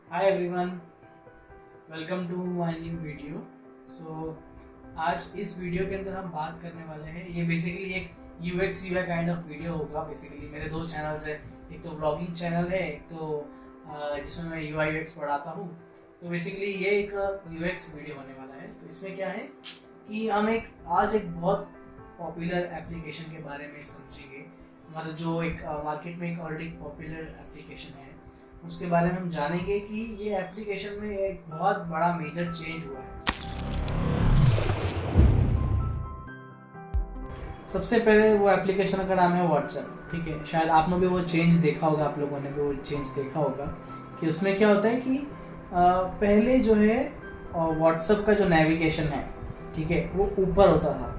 Hi everyone, welcome to my new video. आज इस video के अंदर हम बात करने वाले हैं। ये बेसिकली एक UX UI kind of video होगा। बेसिकली मेरे दो चैनल्स हैं, एक तो ब्लॉगिंग चैनल है, एक तो जिसमें मैं यूआई यूएक्स पढ़ाता हूँ। तो बेसिकली ये एक यूएक्स वीडियो होने वाला है। तो इसमें क्या है कि हम आज एक बहुत पॉपुलर एप्लीकेशन के बारे में समझेंगे। मतलब जो एक मार्केट में एक ऑलरेडी पॉपुलर एप्लीकेशन है, उसके बारे में हम जानेंगे कि ये एप्लीकेशन में एक बहुत बड़ा मेजर चेंज हुआ है। सबसे पहले वो एप्लीकेशन का नाम है व्हाट्सएप। ठीक है, शायद आपने भी वो चेंज देखा होगा, आप लोगों ने भी वो चेंज देखा होगा कि उसमें क्या होता है कि पहले जो है व्हाट्सएप का जो नेविगेशन है, ठीक है, वो ऊपर होता था।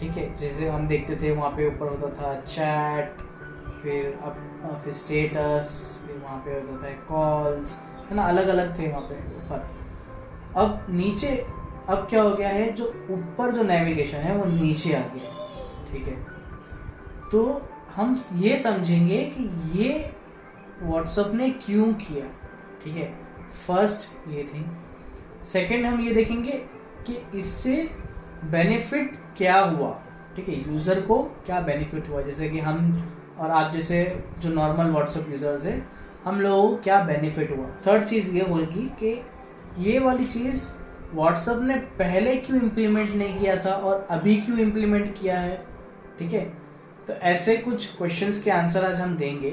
ठीक है, जैसे हम देखते थे वहाँ पे ऊपर होता था चैट, फिर स्टेटस, फिर वहाँ पे होता था कॉल्स, है ना, अलग अलग थे वहाँ पे ऊपर। अब नीचे अब क्या हो गया है, जो ऊपर जो नेविगेशन है वो नीचे आ गया। ठीक है, तो हम ये समझेंगे कि ये व्हाट्सएप ने क्यों किया। ठीक है, फर्स्ट ये थिंग। सेकंड हम ये देखेंगे कि इससे बेनिफिट क्या हुआ। ठीक है, यूज़र को क्या बेनिफिट हुआ, जैसे कि हम और आप जैसे जो नॉर्मल व्हाट्सएप यूज़र्स है, हम लोगों को क्या बेनिफिट हुआ। थर्ड चीज़ ये होगी कि ये वाली चीज़ व्हाट्सएप ने पहले क्यों इम्प्लीमेंट नहीं किया था और अभी क्यों इम्प्लीमेंट किया है। ठीक है, तो ऐसे कुछ क्वेश्चंस के आंसर आज हम देंगे।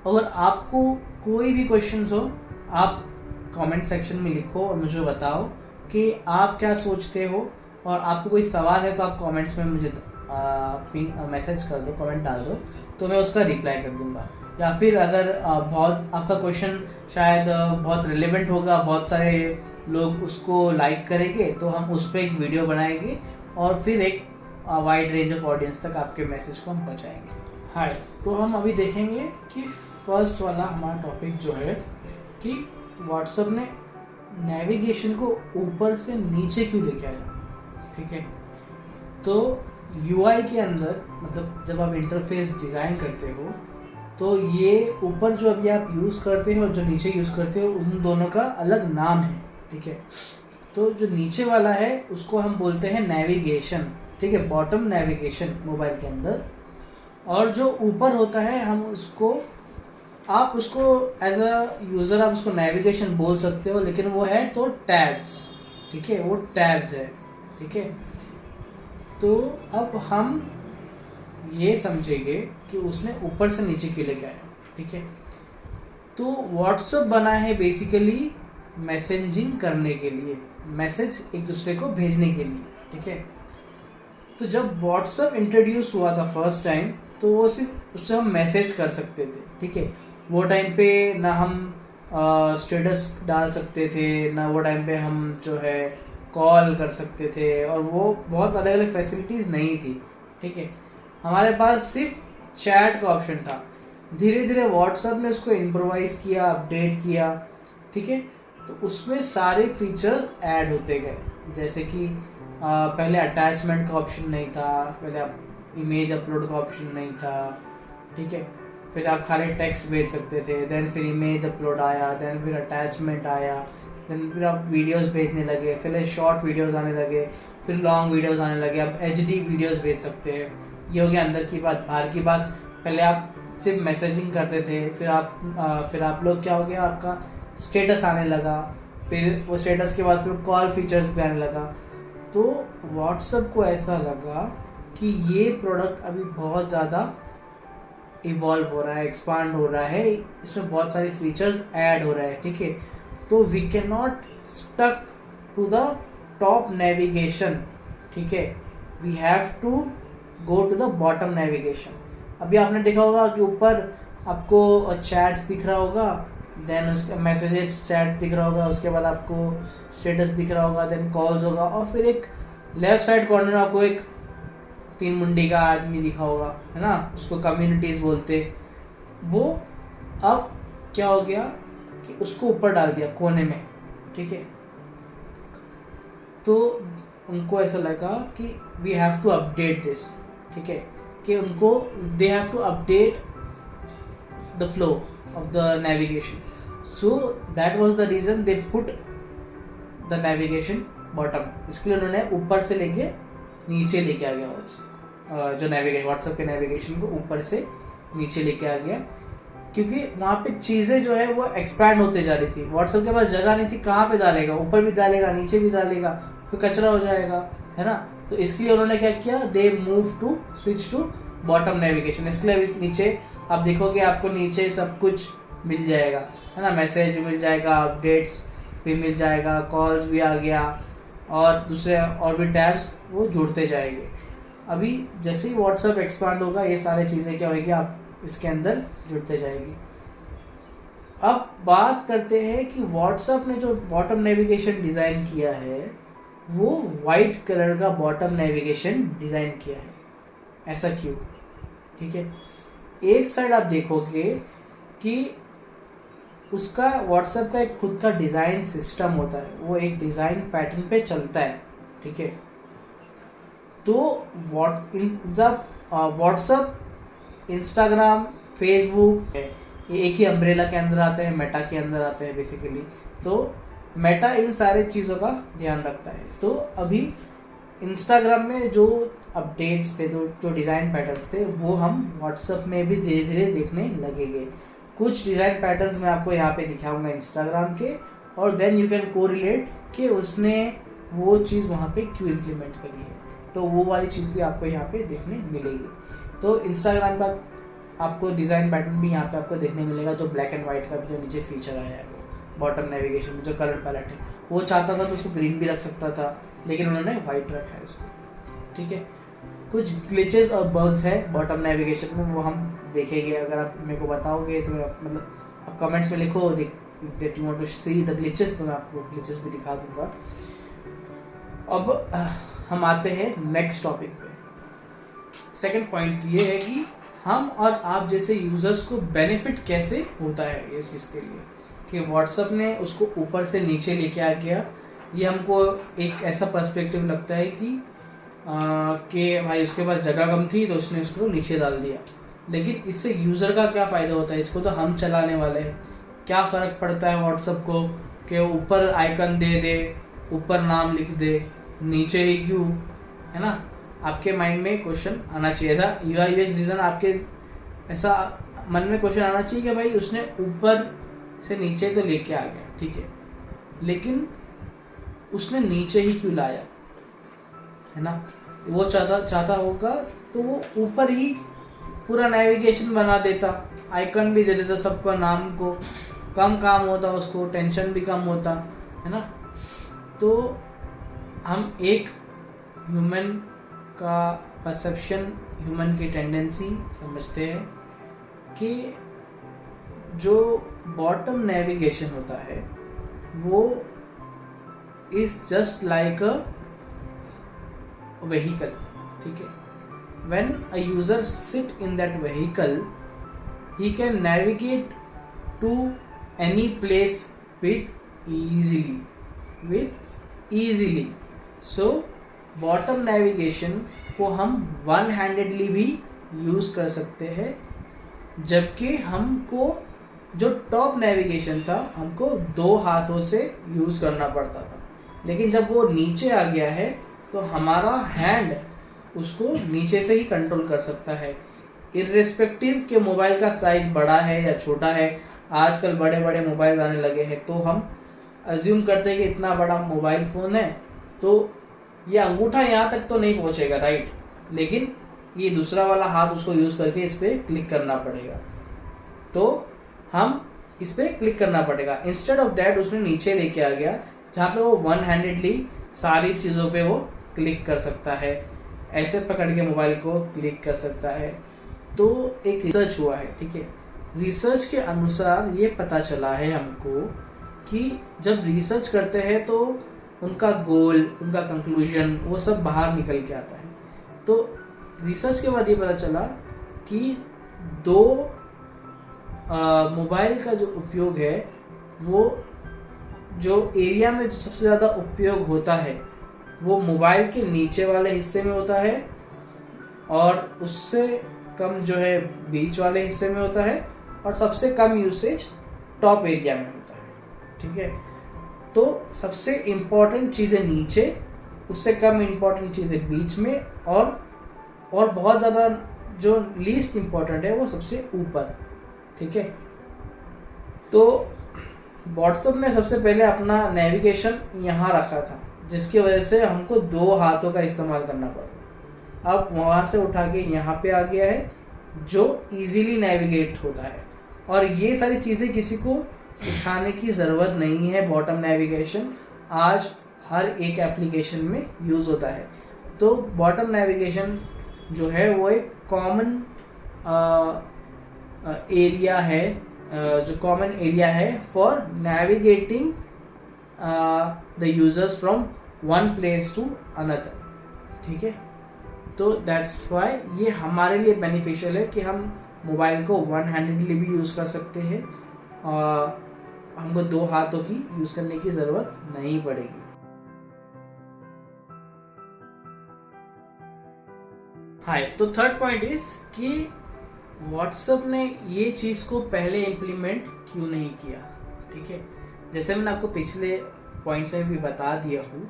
अगर आपको कोई भी क्वेश्चंस हो, आप कमेंट सेक्शन में लिखो और मुझे बताओ कि आप क्या सोचते हो। और आपको कोई सवाल है तो आप कमेंट्स में मुझे मैसेज कर दो, कमेंट डाल दो, तो मैं उसका रिप्लाई कर दूंगा। या फिर अगर बहुत आपका क्वेश्चन शायद बहुत रिलेवेंट होगा, बहुत सारे लोग उसको लाइक करेंगे, तो हम उस पर एक वीडियो बनाएंगे और फिर एक वाइड रेंज ऑफ ऑडियंस तक आपके मैसेज को हम पहुंचाएंगे। हाय, तो हम अभी देखेंगे कि फर्स्ट वाला हमारा टॉपिक जो है कि व्हाट्सएप ने नेविगेशन को ऊपर से नीचे क्यों लेके आया। ठीक है, तो यूआई के अंदर, मतलब जब आप इंटरफेस डिज़ाइन करते हो, तो ये ऊपर जो अभी आप यूज़ करते हो और जो नीचे यूज़ करते हो, उन दोनों का अलग नाम है। ठीक है, तो जो नीचे वाला है उसको हम बोलते हैं नेविगेशन। ठीक है, बॉटम नेविगेशन मोबाइल के अंदर। और जो ऊपर होता है आप उसको एज अ यूज़र आप उसको नेविगेशन बोल सकते हो, लेकिन वो है तो टैब्स। ठीक है, वो टैब्स है। ठीक है, तो अब हम ये समझेंगे कि उसने ऊपर से नीचे क्यों लेके आया। ठीक है, तो व्हाट्सएप बना है बेसिकली मैसेजिंग करने के लिए, मैसेज एक दूसरे को भेजने के लिए। ठीक है, तो जब व्हाट्सएप इंट्रोड्यूस हुआ था फर्स्ट टाइम, तो वो सिर्फ उससे हम मैसेज कर सकते थे। ठीक है, वो टाइम पे ना हम स्टेटस डाल सकते थे, ना वो टाइम पे हम जो है कॉल कर सकते थे, और वो बहुत अलग अलग फैसिलिटीज़ नहीं थी। ठीक है, हमारे पास सिर्फ चैट का ऑप्शन था। धीरे धीरे व्हाट्सएप ने उसको इम्प्रोवाइज़ किया, अपडेट किया। ठीक है, तो उसमें सारे फीचर्स ऐड होते गए, जैसे कि पहले अटैचमेंट का ऑप्शन नहीं था, पहले आप इमेज अपलोड का ऑप्शन नहीं था। ठीक है, फिर आप खाली टेक्स्ट भेज सकते थे, देन फिर इमेज अपलोड आया, देन फिर अटैचमेंट आया, देन फिर आप वीडियोस भेजने लगे, फिर शॉर्ट वीडियोस आने लगे, फिर लॉन्ग वीडियोस आने लगे। आप एचडी वीडियोस भेज सकते हैं। ये हो गया अंदर की बात। बाहर की बात, पहले आप सिर्फ मैसेजिंग करते थे, फिर आप लोग क्या हो गया, आपका स्टेटस आने लगा, फिर वो स्टेटस के बाद फिर कॉल फीचर्स भी आने लगा। तो व्हाट्सएप को ऐसा लगा कि ये प्रोडक्ट अभी बहुत ज़्यादा इवॉल्व हो रहा है, एक्सपांड हो रहा है, इसमें बहुत सारे फीचर्स ऐड हो रहे हैं। ठीक है, तो we can not stuck to the top navigation. ठीक है, we have to go to the bottom navigation. अभी आपने देखा होगा कि ऊपर आपको चैट्स दिख रहा होगा, देन उसका मैसेजेस चैट दिख रहा होगा, उसके बाद आपको स्टेटस दिख रहा होगा, देन कॉल्स होगा, और फिर एक लेफ्ट साइड कॉर्नर में आपको एक 3 मुंडी का आदमी दिखा होगा, है ना, उसको कम्युनिटीज़ बोलते। वो अब क्या हो गया कि उसको ऊपर डाल दिया कोने में। ठीक है, तो उनको ऐसा लगा कि we have to update this. ठीक है, कि they have to update the flow of the navigation. So that was the reason they put the navigation bottom. इसके लिए उन्होंने ऊपर से लेके नीचे लेके आ गया व्हाट्सएप, जो नेविगेशन व्हाट्सएप के नेविगेशन को ऊपर से नीचे लेके आ गया, क्योंकि वहाँ पे चीज़ें जो है वो एक्सपैंड होते जा रही थी। व्हाट्सएप के पास जगह नहीं थी, कहाँ पे डालेगा, ऊपर भी डालेगा नीचे भी डालेगा, फिर कचरा हो जाएगा, है ना। तो इसके लिए उन्होंने क्या किया, they move to switch to bottom navigation. इसके लिए इस नीचे आप देखोगे आपको नीचे सब कुछ मिल जाएगा, है ना, मैसेज भी मिल जाएगा, अपडेट्स भी मिल जाएगा, कॉल्स भी आ गया, और दूसरे और भी टैब्स वो जुड़ते जाएंगे। अभी जैसे ही व्हाट्सएप एक्सपांड होगा ये सारी चीज़ें क्या होगी, आप इसके अंदर जुड़ते जाएगी। अब बात करते हैं कि व्हाट्सएप ने जो बॉटम नेविगेशन डिज़ाइन किया है वो वाइट कलर का बॉटम नेविगेशन डिज़ाइन किया है। ऐसा क्यों? ठीक है, एक साइड आप देखोगे कि उसका व्हाट्सएप का एक खुद का डिज़ाइन सिस्टम होता है, वो एक डिज़ाइन पैटर्न पे चलता है। ठीक है, तो व्हाट्सएप, इंस्टाग्राम, फेसबुक ये एक ही अम्ब्रेला के अंदर आते हैं, मेटा के अंदर आते हैं बेसिकली। तो मेटा इन सारे चीज़ों का ध्यान रखता है। तो अभी इंस्टाग्राम में जो अपडेट्स थे, जो डिज़ाइन पैटर्न्स थे, वो हम व्हाट्सएप में भी धीरे धीरे देखने लगेंगे। कुछ डिज़ाइन पैटर्न्स मैं आपको यहाँ पे दिखाऊंगा इंस्टाग्राम के, और देन यू कैन कोरिलेट कि उसने वो चीज़ वहाँ पे क्यों इम्प्लीमेंट करी है। तो वो वाली चीज़ भी आपको यहाँ पे देखने मिलेगी। तो इंस्टाग्राम का आपको डिज़ाइन पैटर्न भी यहाँ पे आपको देखने मिलेगा, जो ब्लैक एंड वाइट का जो नीचे फीचर आया है, वो बॉटम नेविगेशन में जो कलर पैलेट है, वो चाहता था तो उसको ग्रीन भी रख सकता था, लेकिन उन्होंने वाइट रखा है इसको। ठीक है, कुछ ग्लिचेस और बग्स है बॉटम नेविगेशन में, वो हम देखेंगे। अगर आप मेरे को बताओगे तो मतलब आप कमेंट्स में लिखो that you want to see the glitches, तो मैं आपको ग्लिचेस भी दिखा दूंगा। अब हम आते हैं नेक्स्ट टॉपिक पे। सेकंड पॉइंट ये है कि हम और आप जैसे यूज़र्स को बेनिफिट कैसे होता है इस चीज़ के लिए, कि व्हाट्सएप ने उसको ऊपर से नीचे लेके आ गया। ये हमको एक ऐसा पर्सपेक्टिव लगता है कि भाई उसके पास जगह कम थी तो उसने उसको नीचे डाल दिया, लेकिन इससे यूज़र का क्या फ़ायदा होता है, इसको तो हम चलाने वाले हैं। क्या फ़र्क पड़ता है व्हाट्सएप को कि ऊपर आइकन दे दे, ऊपर नाम लिख दे, नीचे ही क्यों, है ना। आपके माइंड में क्वेश्चन आना चाहिए, ऐसा UI/UX रीज़न आपके ऐसा मन में क्वेश्चन आना चाहिए कि भाई उसने ऊपर से नीचे तो लेके आ गया, ठीक है, लेकिन उसने नीचे ही क्यों लाया, है ना। वो चाहता होगा तो वो ऊपर ही पूरा नेविगेशन बना देता, आइकन भी दे देता सबको, नाम को, कम काम होता, उसको टेंशन भी कम होता, है ना। तो हम एक ह्यूमन का परसेप्शन, ह्यूमन की टेंडेंसी समझते हैं कि जो बॉटम नेविगेशन होता है वो is just like a vehicle, ठीक है। when a user sit in that vehicle he can navigate to any place with easily so bottom navigation को हम वन हैंडेडली भी यूज़ कर सकते हैं, जबकि हमको जो टॉप नेविगेशन था हमको दो हाथों से यूज़ करना पड़ता था। लेकिन जब वो नीचे आ गया है तो हमारा हैंड उसको नीचे से ही कंट्रोल कर सकता है, इर्रेस्पेक्टिव के मोबाइल का साइज़ बड़ा है या छोटा है। आजकल बड़े बड़े मोबाइल आने लगे हैं, तो हम अज्यूम करते हैं कि इतना बड़ा मोबाइल फ़ोन है तो ये अंगूठा यहाँ तक तो नहीं पहुँचेगा, राइट, लेकिन ये दूसरा वाला हाथ उसको यूज़ करके इस पर क्लिक करना पड़ेगा, तो हम इस पर क्लिक करना पड़ेगा। इंस्टेड ऑफ दैट उसने नीचे लेके आ गया जहाँ पे वो वन हैंडेडली सारी चीज़ों पे वो क्लिक कर सकता है, ऐसे पकड़ के मोबाइल को क्लिक कर सकता है। तो एक रिसर्च हुआ है, ठीक है, रिसर्च के अनुसार ये पता चला है हमको कि जब रिसर्च करते हैं तो उनका गोल, उनका कंक्लूजन वो सब बाहर निकल के आता है। तो रिसर्च के बाद ये पता चला कि दो मोबाइल का जो उपयोग है वो जो एरिया में जो सबसे ज़्यादा उपयोग होता है वो मोबाइल के नीचे वाले हिस्से में होता है, और उससे कम जो है बीच वाले हिस्से में होता है, और सबसे कम यूसेज टॉप एरिया में होता है। ठीक है। तो सबसे इम्पोर्टेंट चीज़ें नीचे, उससे कम इम्पोर्टेंट चीज़ें बीच में, और बहुत ज़्यादा जो लीस्ट इम्पोर्टेंट है वो सबसे ऊपर, ठीक है। तो व्हाट्सएप में सबसे पहले अपना नेविगेशन यहाँ रखा था, जिसकी वजह से हमको 2 हाथों का इस्तेमाल करना पड़ा। अब वहाँ से उठा के यहाँ पे आ गया है, जो इजीली नेविगेट होता है। और ये सारी चीज़ें किसी को सिखाने की ज़रूरत नहीं है। बॉटम नेविगेशन आज हर एक एप्लीकेशन में यूज़ होता है। तो बॉटम नेविगेशन जो है वो एक कॉमन एरिया है, जो कॉमन एरिया है for navigating the users from one place to another, ठीक है। तो दैट्स वाई ये हमारे लिए बेनिफिशियल है कि हम मोबाइल को वन हैंडेडली भी यूज़ कर सकते हैं, और हमको 2 हाथों की यूज़ करने की ज़रूरत नहीं पड़ेगी। हाय, तो थर्ड पॉइंट इज कि व्हाट्सएप ने ये चीज़ को पहले इम्प्लीमेंट क्यों नहीं किया, ठीक है। जैसे मैंने आपको पिछले पॉइंट्स में भी बता दिया हूँ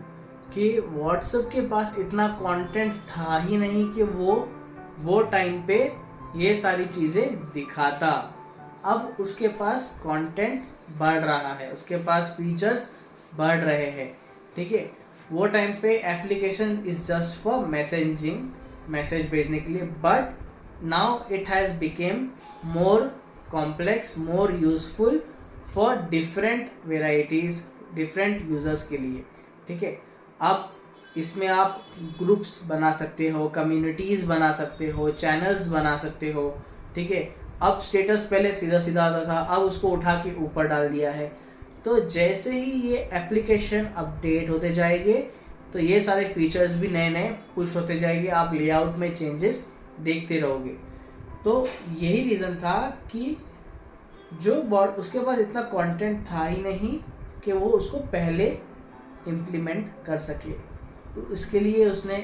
कि व्हाट्सएप के पास इतना कंटेंट था ही नहीं कि वो टाइम पे ये सारी चीज़ें दिखाता। अब उसके पास कंटेंट बढ़ रहा है, उसके पास फीचर्स बढ़ रहे हैं, ठीक है। वो टाइम पे application is just for messaging, message भेजने के लिए, but now it has became more complex, more useful for different varieties, different users के लिए, ठीक है। अब इसमें आप ग्रुप्स बना सकते हो, कम्युनिटीज़ बना सकते हो, चैनल्स बना सकते हो, ठीक है। अब स्टेटस पहले सीधा सीधा आता था, अब उसको उठा के ऊपर डाल दिया है। तो जैसे ही ये एप्लीकेशन अपडेट होते जाएंगे तो ये सारे फीचर्स भी नए नए पुश होते जाएंगे, आप लेआउट में चेंजेस देखते रहोगे। तो यही रीज़न था कि जो उसके पास इतना कंटेंट था ही नहीं कि वो उसको पहले इम्प्लीमेंट कर सके। तो इसके लिए उसने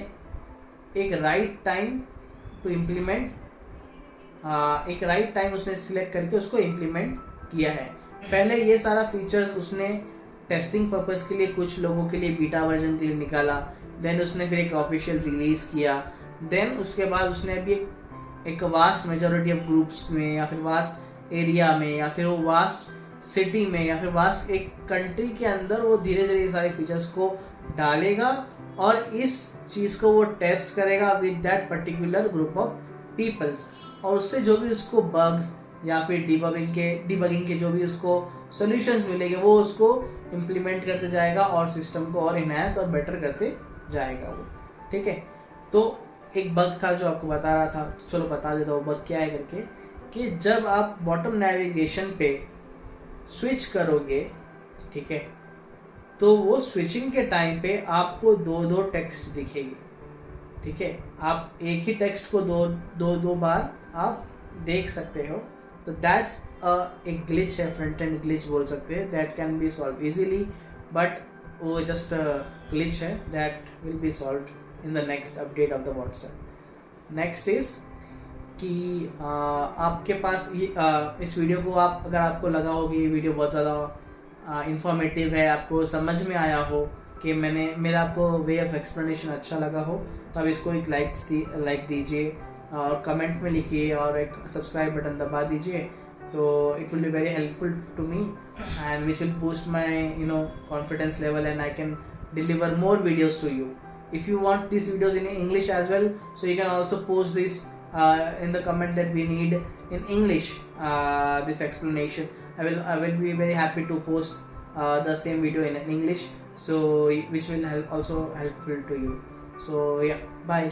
एक राइट टाइम टू इम्प्लीमेंट, एक राइट टाइम उसने सिलेक्ट करके उसको इम्प्लीमेंट किया है। पहले ये सारा फीचर्स उसने टेस्टिंग पर्पस के लिए कुछ लोगों के लिए बीटा वर्जन के लिए निकाला, देन उसने फिर एक ऑफिशियल रिलीज़ किया, देन उसके बाद उसने अभी एक वास्ट मेजॉरिटी ऑफ ग्रुप्स में, या फिर वास्ट एरिया में, या फिर वो वास्ट सिटी में, या फिर वास्ट एक कंट्री के अंदर वो धीरे धीरे ये सारे फीचर्स को डालेगा और इस चीज़ को वो टेस्ट करेगा with that particular group of peoples, और उससे जो भी उसको बग्स या फिर डिबगिंग के जो भी उसको सॉल्यूशंस मिलेंगे वो उसको इम्प्लीमेंट करते जाएगा और सिस्टम को और इनहैंस और बेटर करते जाएगा वो, ठीक है। तो एक बग था जो आपको बता रहा था, चलो बता देता हूँ बग क्या है करके, कि जब आप बॉटम नेविगेशन पे स्विच करोगे, ठीक है, तो वो स्विचिंग के टाइम पे आपको 2 टेक्स्ट दिखेगी, ठीक है। आप एक ही टेक्स्ट को दो बार आप देख सकते हो। तो दैट्स एक ग्लिच है, फ्रंट एंड ग्लिच बोल सकते हैं, that can be solve easily, but वो जस्ट ग्लिच है, that will be solve in the next update of the WhatsApp. Next is कि आपके पास इस वीडियो को अगर आपको लगा हो कि ये वीडियो बहुत ज़्यादा इंफॉर्मेटिव है, आपको समझ में आया हो, कि मेरा आपको वे ऑफ एक्सप्लेनेशन अच्छा लगा हो, तो आप इसको एक लाइक दीजिए और कमेंट में लिखिए और एक सब्सक्राइब बटन दबा दीजिए। तो it will be very helpful to me and which will boost my confidence level and I can deliver more videos to you. If you want these videos in English as well, so you can also post this in the comment that we need in English this explanation. I will be very happy to post the same video in English, so which will also helpful to you. So yeah, bye.